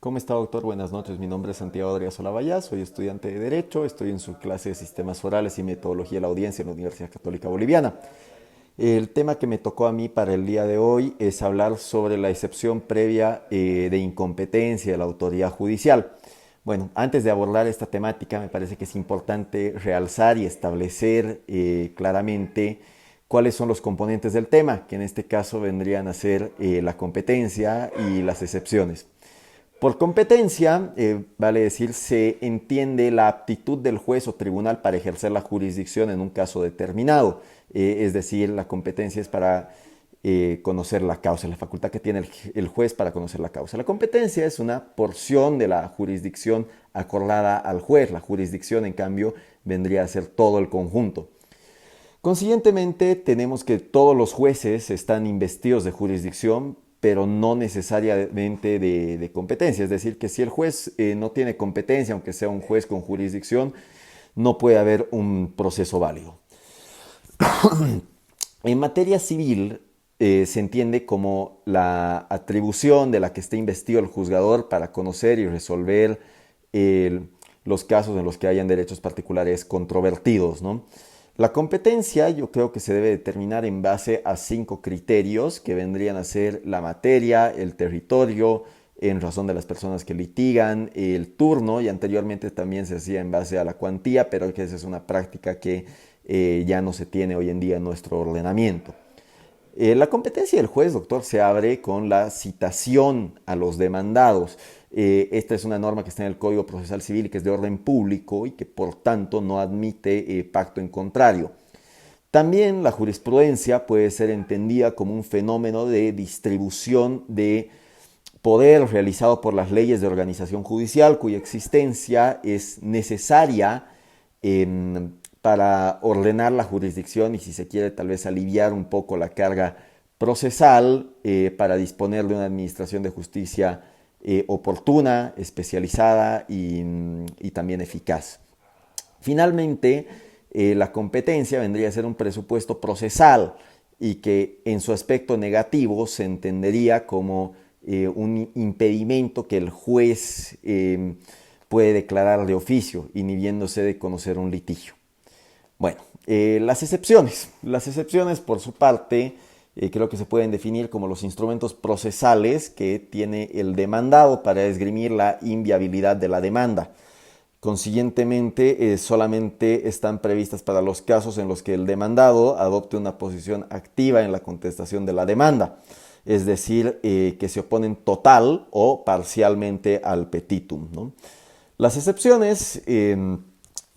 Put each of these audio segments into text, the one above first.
¿Cómo está, doctor? Buenas noches. Mi nombre es Santiago Adrián Olavallá, soy estudiante de Derecho, estoy en su clase de Sistemas Forales y Metodología de la Audiencia en la Universidad Católica Boliviana. El tema que me tocó a mí para el día de hoy es hablar sobre la excepción previa de incompetencia de la autoridad judicial. Bueno, antes de abordar esta temática, me parece que es importante realzar y establecer claramente cuáles son los componentes del tema, que en este caso vendrían a ser la competencia y las excepciones. Por competencia, vale decir, se entiende la aptitud del juez o tribunal para ejercer la jurisdicción en un caso determinado. Es decir, la competencia es para conocer la causa, la facultad que tiene el juez para conocer la causa. La competencia es una porción de la jurisdicción acordada al juez. La jurisdicción, en cambio, vendría a ser todo el conjunto. Consiguientemente, tenemos que todos los jueces están investidos de jurisdicción, pero no necesariamente de competencia. Es decir, que si el juez no tiene competencia, aunque sea un juez con jurisdicción, no puede haber un proceso válido. En materia civil, se entiende como la atribución de la que esté investido el juzgador para conocer y resolver los casos en los que hayan derechos particulares controvertidos, ¿no? La competencia yo creo que se debe determinar en base a 5 criterios que vendrían a ser la materia, el territorio, en razón de las personas que litigan, el turno, y anteriormente también se hacía en base a la cuantía, pero que esa es una práctica que ya no se tiene hoy en día en nuestro ordenamiento. La competencia del juez, doctor, se abre con la citación a los demandados. Esta es una norma que está en el Código Procesal Civil y que es de orden público y que por tanto no admite pacto en contrario. También la jurisprudencia puede ser entendida como un fenómeno de distribución de poder realizado por las leyes de organización judicial cuya existencia es necesaria para ordenar la jurisdicción y, si se quiere, tal vez aliviar un poco la carga procesal para disponer de una administración de justicia oportuna, especializada y también eficaz. Finalmente, la competencia vendría a ser un presupuesto procesal y que en su aspecto negativo se entendería como un impedimento que el juez puede declarar de oficio, inhibiéndose de conocer un litigio. Bueno, las excepciones. Las excepciones, por su parte, creo que se pueden definir como los instrumentos procesales que tiene el demandado para esgrimir la inviabilidad de la demanda. Consiguientemente, solamente están previstas para los casos en los que el demandado adopte una posición activa en la contestación de la demanda, es decir, que se oponen total o parcialmente al petitum, ¿no? Las excepciones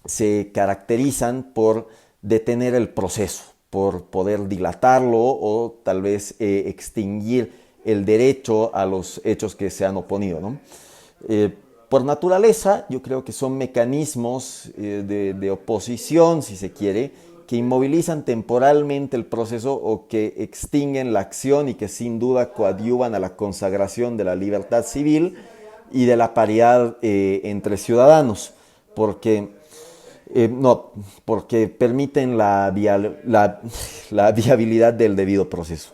se caracterizan por detener el proceso, por poder dilatarlo o tal vez extinguir el derecho a los hechos que se han oponido, ¿no? Por naturaleza, yo creo que son mecanismos de oposición, si se quiere, que inmovilizan temporalmente el proceso o que extinguen la acción y que sin duda coadyuvan a la consagración de la libertad civil y de la paridad entre ciudadanos, porque porque permiten la viabilidad del debido proceso.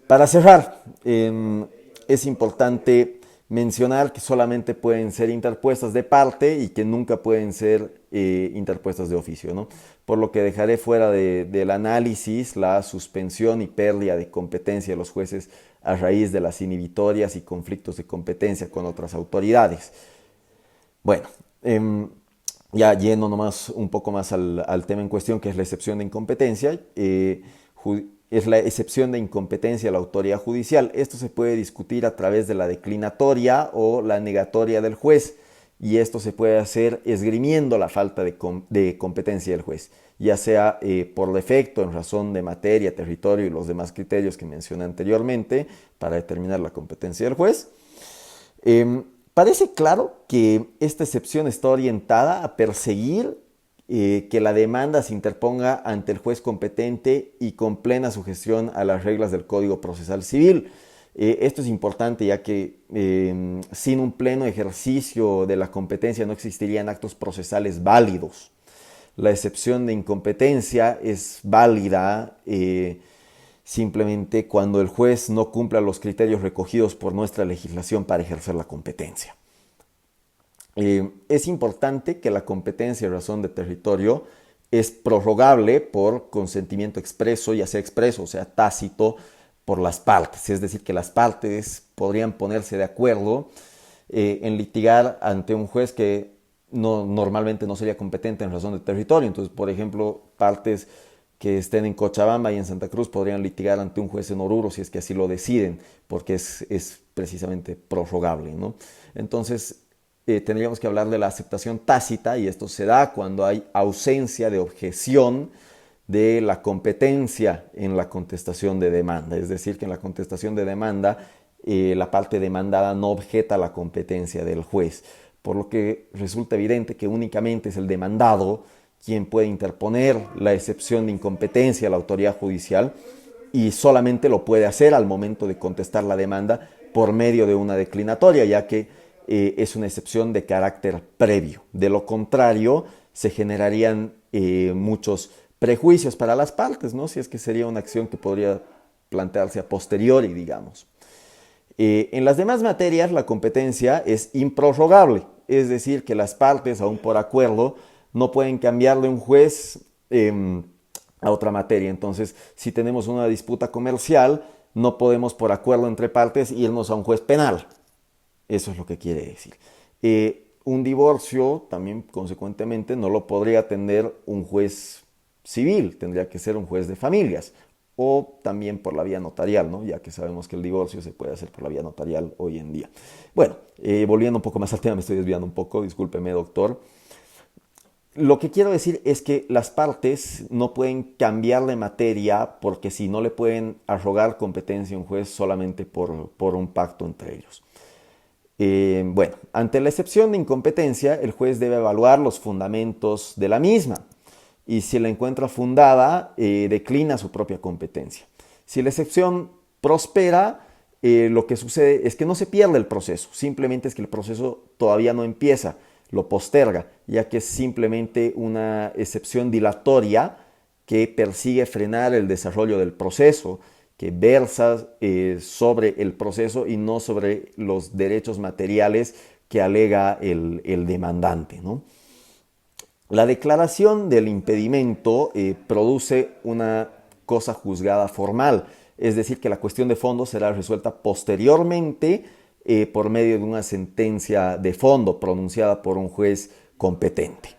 Para cerrar, es importante mencionar que solamente pueden ser interpuestas de parte y que nunca pueden ser interpuestas de oficio, ¿no? Por lo que dejaré fuera del análisis la suspensión y pérdida de competencia de los jueces a raíz de las inhibitorias y conflictos de competencia con otras autoridades. Bueno, ya yendo nomás un poco más al tema en cuestión, que es la excepción de incompetencia, es la excepción de incompetencia a la autoridad judicial. Esto se puede discutir a través de la declinatoria o la negatoria del juez, y esto se puede hacer esgrimiendo la falta de competencia del juez, ya sea por defecto, en razón de materia, territorio y los demás criterios que mencioné anteriormente para determinar la competencia del juez. Parece claro que esta excepción está orientada a perseguir que la demanda se interponga ante el juez competente y con plena sujeción a las reglas del Código Procesal Civil. Esto es importante, ya que sin un pleno ejercicio de la competencia no existirían actos procesales válidos. La excepción de incompetencia es válida simplemente cuando el juez no cumpla los criterios recogidos por nuestra legislación para ejercer la competencia. Es importante que la competencia en razón de territorio es prorrogable por consentimiento expreso, ya sea expreso o sea tácito, por las partes. Es decir, que las partes podrían ponerse de acuerdo en litigar ante un juez que normalmente no sería competente en razón de territorio. Entonces, por ejemplo, partes que estén en Cochabamba y en Santa Cruz podrían litigar ante un juez en Oruro si es que así lo deciden, porque es precisamente prorrogable, ¿no? Entonces, tendríamos que hablar de la aceptación tácita, y esto se da cuando hay ausencia de objeción de la competencia en la contestación de demanda. Es decir, que en la contestación de demanda la parte demandada no objeta la competencia del juez, por lo que resulta evidente que únicamente es el demandado quien puede interponer la excepción de incompetencia a la autoridad judicial, y solamente lo puede hacer al momento de contestar la demanda por medio de una declinatoria, ya que es una excepción de carácter previo. De lo contrario, se generarían muchos prejuicios para las partes, ¿no? Si es que sería una acción que podría plantearse a posteriori, digamos. En las demás materias, la competencia es improrrogable, es decir, que las partes, aún por acuerdo, no pueden cambiar de un juez a otra materia. Entonces, si tenemos una disputa comercial, no podemos, por acuerdo entre partes, irnos a un juez penal. Eso es lo que quiere decir. Un divorcio, también consecuentemente, no lo podría atender un juez civil, tendría que ser un juez de familias, o también por la vía notarial, ¿no? Ya que sabemos que el divorcio se puede hacer por la vía notarial hoy en día. Bueno, volviendo un poco más al tema, me estoy desviando un poco, discúlpeme, doctor. Lo que quiero decir es que las partes no pueden cambiar de materia, porque si no le pueden arrogar competencia a un juez solamente por un pacto entre ellos. Bueno, ante la excepción de incompetencia, el juez debe evaluar los fundamentos de la misma, y si la encuentra fundada, declina su propia competencia. Si la excepción prospera, lo que sucede es que no se pierde el proceso, simplemente es que el proceso todavía no empieza, lo posterga, ya que es simplemente una excepción dilatoria que persigue frenar el desarrollo del proceso, que versa sobre el proceso y no sobre los derechos materiales que alega el demandante, ¿no? La declaración del impedimento produce una cosa juzgada formal, es decir, que la cuestión de fondo será resuelta posteriormente por medio de una sentencia de fondo pronunciada por un juez competente.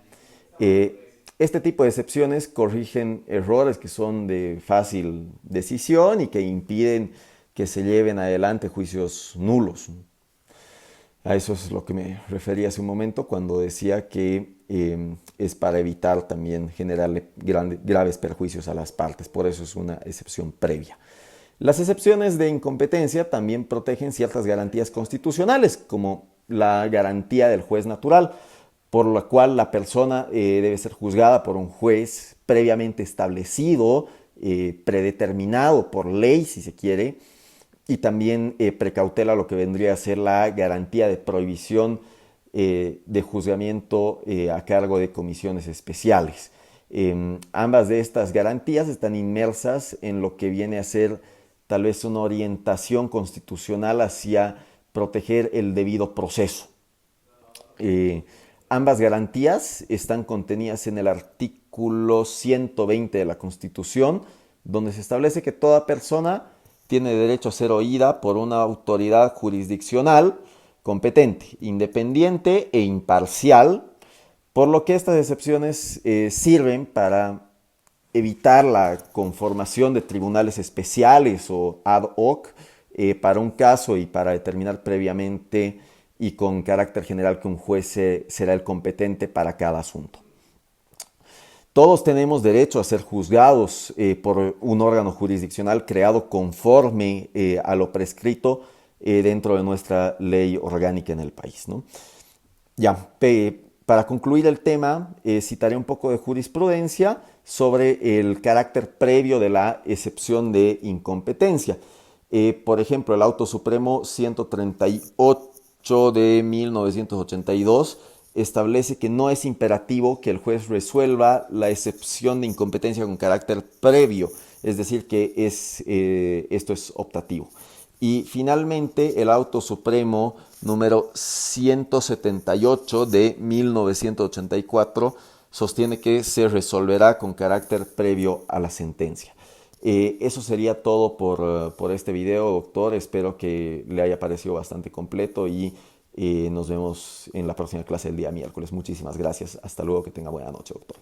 Este tipo de excepciones corrigen errores que son de fácil decisión y que impiden que se lleven adelante juicios nulos. A eso es lo que me refería hace un momento cuando decía que es para evitar también generarle graves perjuicios a las partes. Por eso es una excepción previa. Las excepciones de incompetencia también protegen ciertas garantías constitucionales, como la garantía del juez natural, por la cual la persona debe ser juzgada por un juez previamente establecido, predeterminado por ley, si se quiere, y también precautela lo que vendría a ser la garantía de prohibición de juzgamiento a cargo de comisiones especiales. Ambas de estas garantías están inmersas en lo que viene a ser tal vez una orientación constitucional hacia proteger el debido proceso. Ambas garantías están contenidas en el artículo 120 de la Constitución, donde se establece que toda persona tiene derecho a ser oída por una autoridad jurisdiccional competente, independiente e imparcial, por lo que estas excepciones sirven para evitar la conformación de tribunales especiales o ad hoc para un caso y para determinar previamente y con carácter general que un juez será el competente para cada asunto. Todos tenemos derecho a ser juzgados por un órgano jurisdiccional creado conforme a lo prescrito dentro de nuestra ley orgánica en el país, ¿no? Ya, para concluir el tema, citaré un poco de jurisprudencia sobre el carácter previo de la excepción de incompetencia. Por ejemplo, el Auto Supremo 138 de 1982 establece que no es imperativo que el juez resuelva la excepción de incompetencia con carácter previo, es decir que esto es optativo. Y finalmente el auto supremo número 178 de 1984 sostiene que se resolverá con carácter previo a la sentencia. Eso sería todo por este video, doctor. Espero que le haya parecido bastante completo y nos vemos en la próxima clase el día miércoles. Muchísimas gracias. Hasta luego. Que tenga buena noche, doctor.